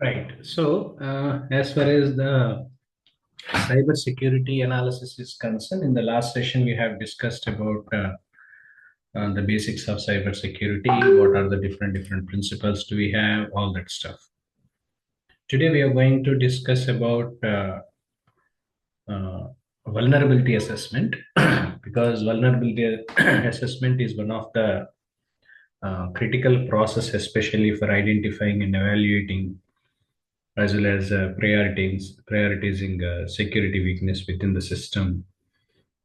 Right. So, as far as the cyber security analysis is concerned, in the last session we have discussed about the basics of cyber security. What are the different principles do we have? All that stuff. Today we are going to discuss about uh, vulnerability assessment because vulnerability assessment is one of the critical process, especially for identifying and evaluating as well as prioritizing security weakness within the system,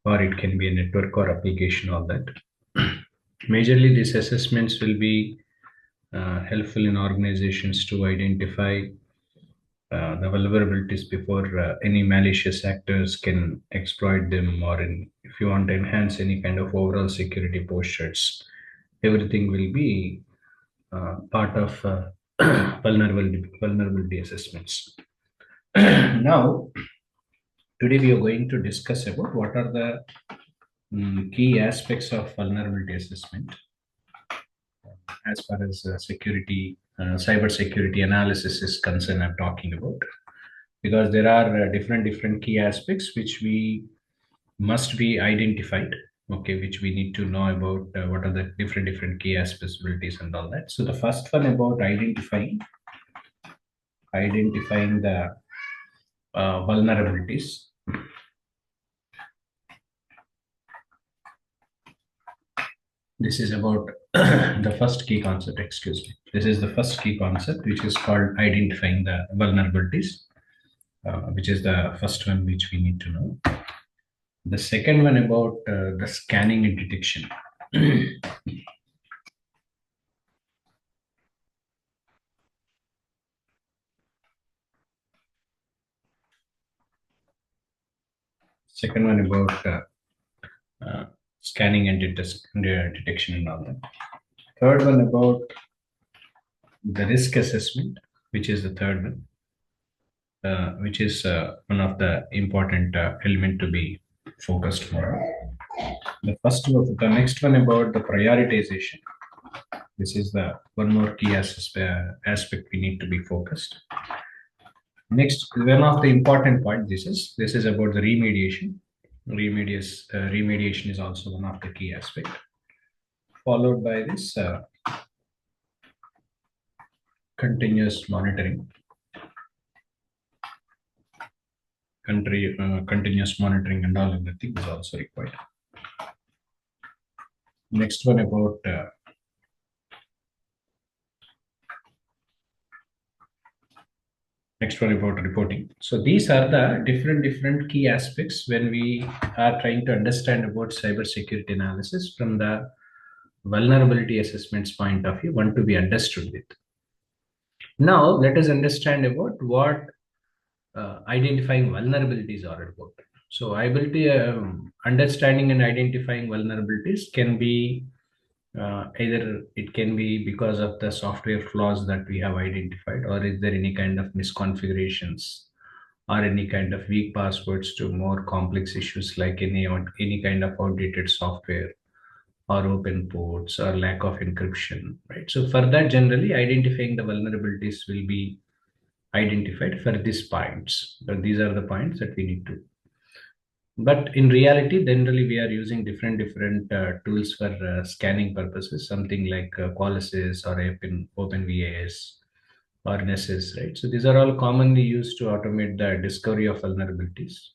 or it can be a network or application, all that. Majorly, these assessments will be helpful in organizations to identify the vulnerabilities before any malicious actors can exploit them, or if you want to enhance any kind of overall security postures, everything will be part of vulnerability assessments. Now, today we are going to discuss about what are the key aspects of vulnerability assessment as far as cyber security analysis is concerned. I'm talking about because there are different key aspects which we must be identified. Okay, which we need to know about what are the different key aspects, abilities, and all that. So the first one about identifying the vulnerabilities. This is about the first key concept, excuse me. This is the first key concept, which is called identifying the vulnerabilities, which is the first one which we need to know. The second one about the scanning and detection. Second one about uh, scanning and detection and all that. Third one about the risk assessment, which is the third one, which is one of the important element to be focused more on. The next one about the prioritization. This is the one more key aspect we need to be focused. Next, one of the important point. This is about the remediation. Remediation is also one of the key aspect. Followed by this continuous monitoring. Continuous monitoring and all everything is also required. Next one about reporting. So these are the different key aspects when we are trying to understand about cyber security analysis from the vulnerability assessments point of view, want to be understood with. Now let us understand about what identifying vulnerabilities are about. So ability understanding and identifying vulnerabilities can be either it can be because of the software flaws that we have identified, or is there any kind of misconfigurations or any kind of weak passwords to more complex issues like any kind of outdated software or open ports or lack of encryption, right? So for that, generally identifying the vulnerabilities will be identified for these points. But these are the points that we need to. But in reality, generally we are using different tools for scanning purposes, something like Qualysys or OpenVAS or Nessus, right? So these are all commonly used to automate the discovery of vulnerabilities.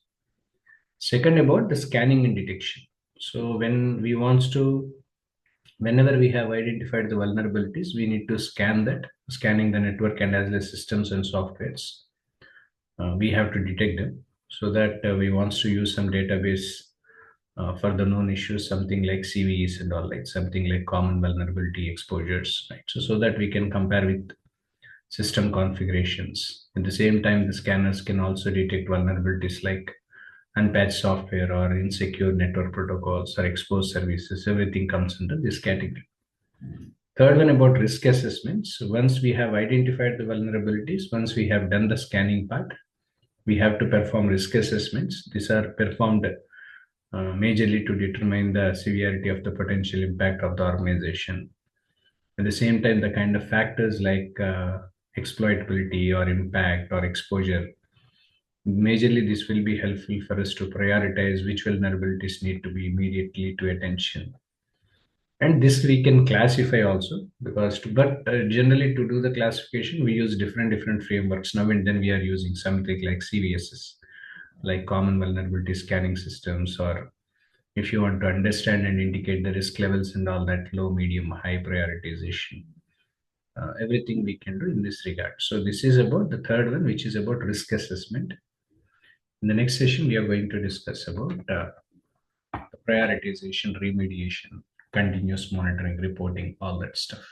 Second, about the scanning and detection. So whenever we have identified the vulnerabilities, we need to scanning the network and as well as systems and softwares. We have to detect them so that we wants to use some database for the known issues, something like CVEs and all, like something like common vulnerability exposures, right? So that we can compare with system configurations. At the same time, the scanners can also detect vulnerabilities like unpatched software or insecure network protocols or exposed services. Everything comes under this category. Third one about risk assessments. Once we have identified the vulnerabilities, once we have done the scanning part, we have to perform risk assessments. These are performed majorly to determine the severity of the potential impact of the organization. At the same time, the kind of factors like exploitability or impact or exposure. Majorly, this will be helpful for us to prioritize which vulnerabilities need to be immediately to attention. And this we can classify also because, generally to do the classification, we use different frameworks. Now and then we are using something like CVSS, like common vulnerability scanning systems, or if you want to understand and indicate the risk levels and all that, low, medium, high prioritization. Everything we can do in this regard. So this is about the third one, which is about risk assessment. In the next session, we are going to discuss about prioritization, remediation, continuous monitoring, reporting, all that stuff.